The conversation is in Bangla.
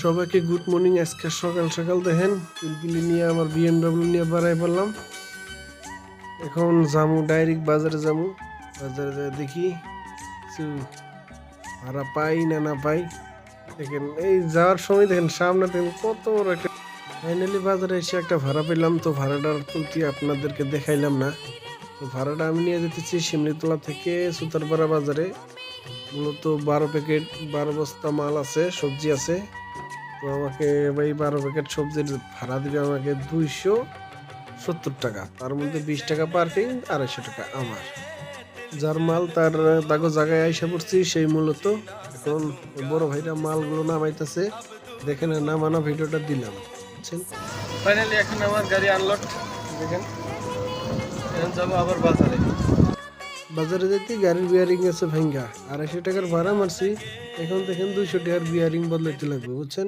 সবাইকে গুড মর্নিং। আজকে সকাল সকাল দেখেন পিলপিলি নিয়ে আমার বিএমডব্লিউ নিয়ে বেড়াই পড়লাম। এখন যামু ডাইরেক্ট বাজারে যামু। বাজারে যাই দেখি কিছু ভাড়া পাই না পাই। দেখেন এই যাওয়ার সময় দেখেন সামনে দেখেন কত বড় একটা। ফাইনালি বাজারে এসে একটা ভাড়া পেলাম, তো ভাড়াটার তুলতি আপনাদেরকে দেখাইলাম না। তো ভাড়াটা আমি নিয়ে যেতেছি শিমলিতলা থেকে সুতারপাড়া বাজারে। মূলত 12 প্যাকেট 12 বস্তা মাল আছে, সবজি আছে। তো আমাকে ভাই 12 প্যাকেট সবজির ভাড়া দিবে আমাকে 270 টাকা। তার মধ্যে 20 টাকা পার্কিং, 250 টাকা আমার। যার মাল তার দাগো জায়গায় আইসা পড়ছি সেই মূলত। এখন বড় ভাইরা মালগুলো নামাইতেছে, দেখেন নামানো ভিডিওটা দিলাম, বুঝছেন। ফাইনালি এখন আমার গাড়ি আনলোড, দেখেন এখন যাবো আবার বাজারে। বাজারে যেতে গাড়ির বিয়ারিং আছে ভাঙ্গা, 250 টাকার ভাড়া মারছি। এখন দেখেন 200 টাকার বিয়ারিং বদলাইতে লাগবে, বুঝছেন।